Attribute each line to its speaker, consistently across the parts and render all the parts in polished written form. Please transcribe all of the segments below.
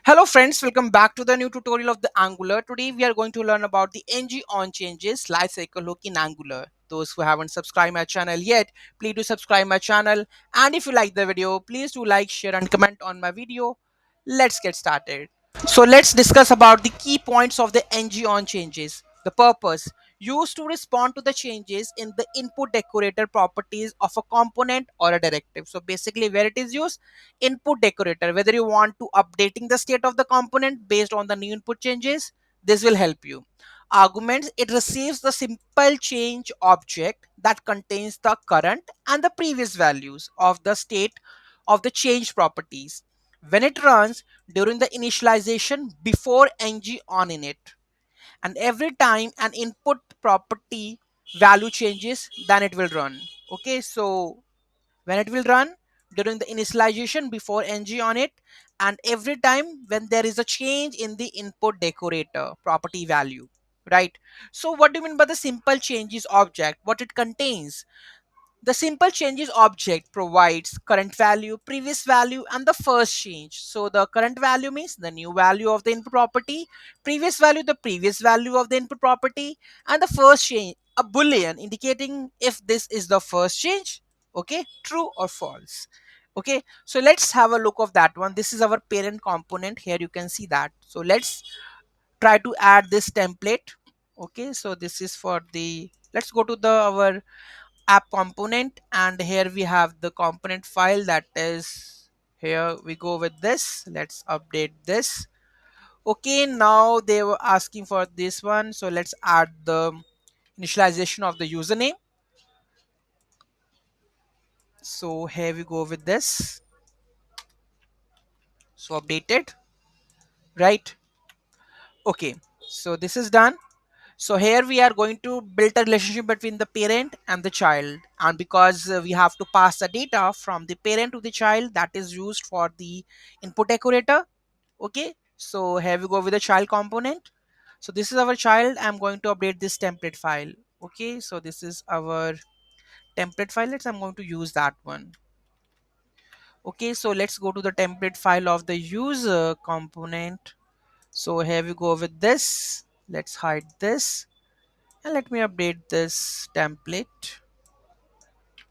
Speaker 1: Hello friends, welcome back to the new tutorial of the Angular. Today we are going to learn about the ngOnChanges lifecycle hook in Angular. Those who haven't subscribed my channel yet, please do subscribe my channel. And if you like the video, please do like, share and comment on my video. Let's get started. So let's discuss about the key points of the on changes. The purpose used to respond to the changes in the input decorator properties of a component or a directive. So basically where it is used, input decorator, whether you want to updating the state of the component based on the new input changes, this will help you. Arguments, it receives the simple change object that contains the current and the previous values of the state of the changed properties. When it runs during the initialization before ng on in it, and every time an input property value changes, then it will run. Okay, so when it will run during the initialization before ng on it, and every time when there is a change in the input decorator property value, right? So what do you mean by the simple changes object? What it contains, the simple changes object provides current value, previous value, and the first change. So the current value means the new value of the input property, previous value, the previous value of the input property, and the first change, a boolean indicating if this is the first change, okay, true or false. Okay, so let's have a look of that one. This is our parent component. Here you can see that. So let's try to add this template. Okay, so this is for the, let's go to the our app component, and here we have the component file. That is, here we go with this. Let's update this. Okay, now they were asking for this one, so let's add the initialization of the username. So here we go with this. So updated, right? Okay, so this is done. So here we are going to build a relationship between the parent and the child, and because we have to pass the data from the parent to the child, that is used for the input decorator. Okay, so here we go with the child component. So this is our child. I'm going to update this template file. Okay, so this is our template file. I'm going to use that one. Okay, so let's go to the template file of the user component. So here we go with this. Let's hide this, and let me update this template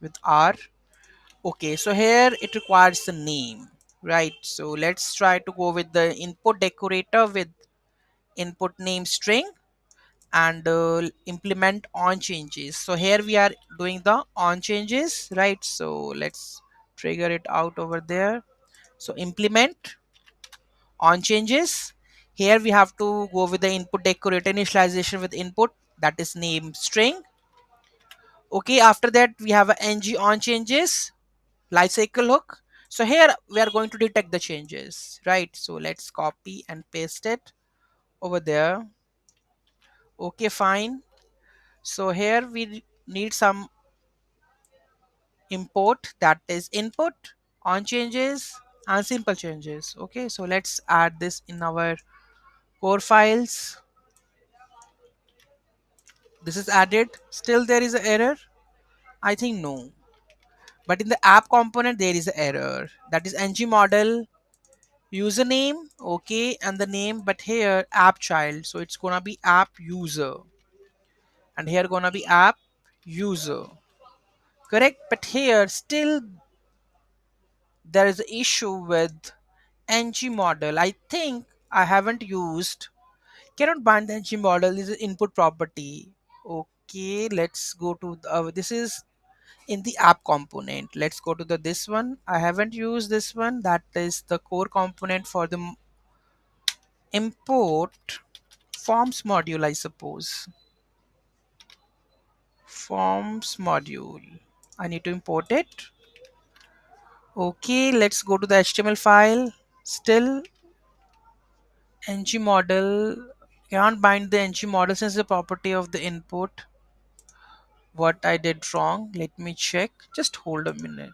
Speaker 1: with R. Okay, so here it requires the name, right? So let's try to go with the input decorator with input name string, and implement on changes. So here we are doing the on changes, right? So let's trigger it out over there. So implement on changes. Here we have to go with the input decorator initialization with input, that is name string. Okay, after that we have a ng on changes lifecycle hook. So here we are going to detect the changes, right? So let's copy and paste it over there. Okay, fine. So here we need some import, that is input, on changes and simple changes. Okay, so let's add this in our core files. This is added. Still there is an error, I think. No, but in the app component there is an error, that is ng model username. Okay, and the name, but here app child, so it's gonna be app user, and here gonna be app user, correct? But here still there is an issue with ng model. I think I haven't used, cannot bind the ng model, this is input property. Okay, let's go to the, this is in the app component. Let's go to the this one. I haven't used this one, that is the core component for the import forms module, I suppose. Forms module, I need to import it. Okay, let's go to the html file. Still ng model, can't bind the ng model since the property of the input. What I did wrong, let me check, just hold a minute.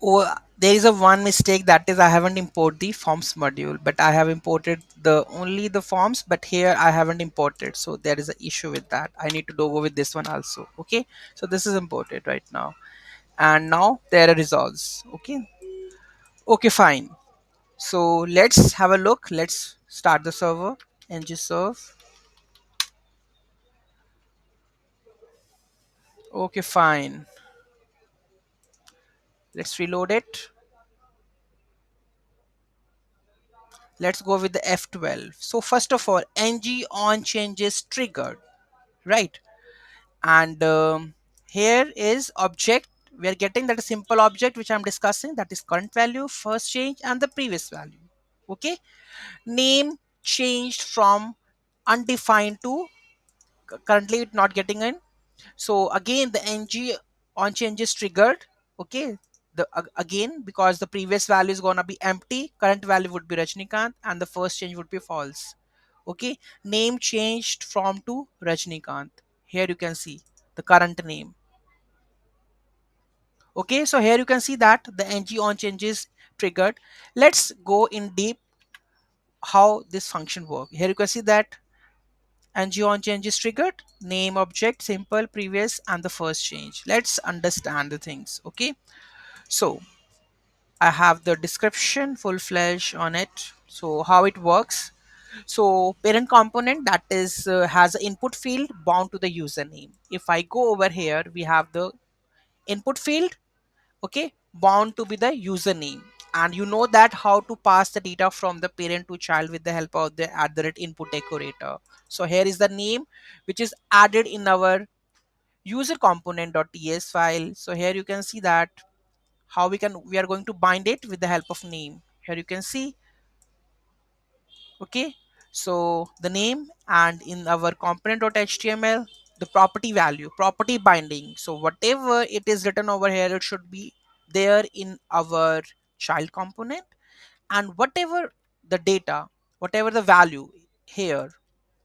Speaker 1: Oh, there is a one mistake, that is I haven't imported the forms module, but I have imported the only the forms, but here I haven't imported, so there is an issue with that. I need to go over with this one also. Okay, so this is imported right now, and now there are results. Okay, Okay, fine. So let's have a look. Let's start the server. Ng serve. Okay, fine. Let's reload it. Let's go with the F12. So first of all, ng on changes triggered, right? And here is object. We are getting that a simple object which I'm discussing, that is current value, first change, and the previous value. Okay. Name changed from undefined to currently it not getting in. So again the ng on change is triggered. Okay, again because the previous value is gonna be empty, current value would be Rajnikant and the first change would be false. Okay, name changed from to Rajnikant. Here you can see the current name. Okay, so here you can see that the ng on change is triggered. Let's go in deep how this function work. Here you can see that and on change is triggered, name, object, simple, previous, and the first change. Let's understand the things. Okay, so I have the description full fledged on it. So how it works. So parent component, that is has an input field bound to the username. If I go over here, we have the input field, okay, bound to be the username. And you know that how to pass the data from the parent to child with the help of the @input decorator. So here is the name which is added in our user component.ts file. So here you can see that how we are going to bind it with the help of name. Here you can see. Okay, so the name, and in our component.html the property value, property binding. So whatever it is written over here, it should be there in our child component, and whatever the data, whatever the value here,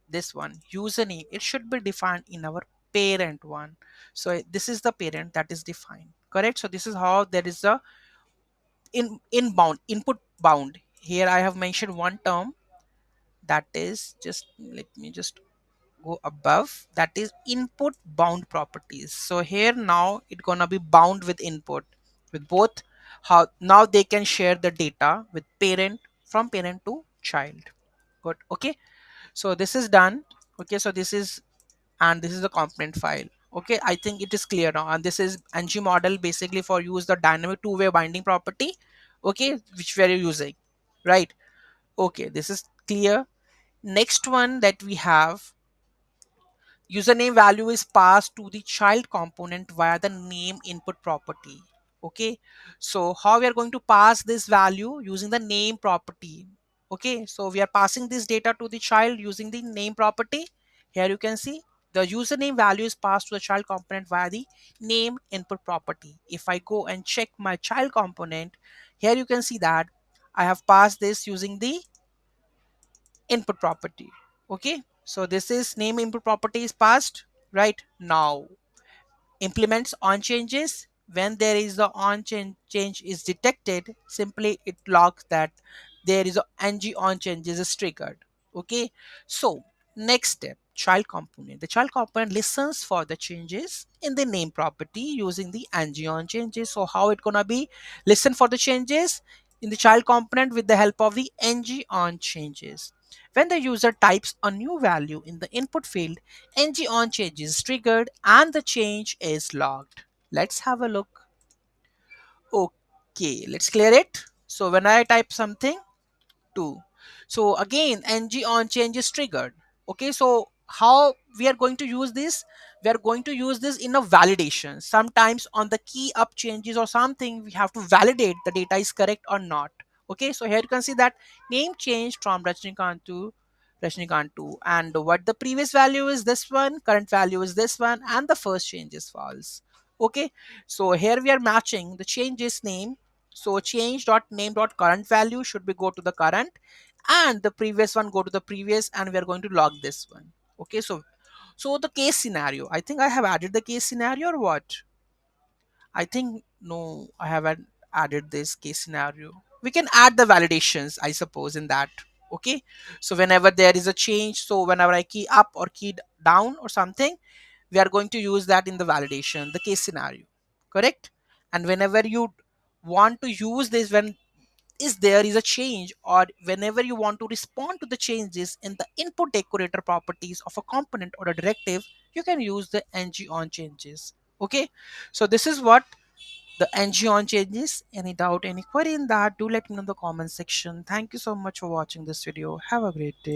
Speaker 1: this one username, it should be defined in our parent one. So this is the parent that is defined, correct? So this is how there is a inbound input bound. Here I have mentioned one term, that is, just let me just go above, that is input bound properties. So here now it gonna be bound with input, with both. How now they can share the data with parent, from parent to child. Good. Okay, so this is done. Okay, so this is, and this is the component file. Okay, I think it is clear now. And this is ng model, basically for use the dynamic two-way binding property, okay, which we are using, right? Okay, this is clear. Next one that we have, username value is passed to the child component via the name input property. Okay, so how we are going to pass this value? Using the name property. Okay, so we are passing this data to the child using the name property. Here you can see the username value is passed to the child component via the name input property. If I go and check my child component, here you can see that I have passed this using the input property. Okay, so this is name input property is passed. Right now implements on changes. When there is the change is detected, simply it logs that there is a ng on changes is triggered. Okay, so next step, child component. The child component listens for the changes in the name property using the ng on changes. So how it gonna be listen for the changes in the child component with the help of the ng on changes. When the user types a new value in the input field, ngOnChanges is triggered and the change is logged. Let's have a look. Okay, let's clear it. So when I type something, 2. So again, ngOnChange is triggered. Okay, so how we are going to use this? We are going to use this in a validation. Sometimes on the key up changes or something, we have to validate the data is correct or not. Okay, so here you can see that name changed from Rajnikant to, and what the previous value is this one, current value is this one, and the first change is false. Okay, so here we are matching the changes name. So change dot name dot current value should be go to the current, and the previous one go to the previous, and we are going to log this one. Okay, so the case scenario, I think I have added the case scenario or what? I think no, I haven't added this case scenario. We can add the validations, I suppose, in that. Okay, so whenever there is a change, so whenever I key up or key down or something, we are going to use that in the validation, the case scenario, correct? And whenever you want to use this, when is there is a change, or whenever you want to respond to the changes in the input decorator properties of a component or a directive, you can use the ngOnChanges. Okay, so this is what the ngOnChanges. Any doubt, any query in that, do let me know in the comment section. Thank you so much for watching this video. Have a great day.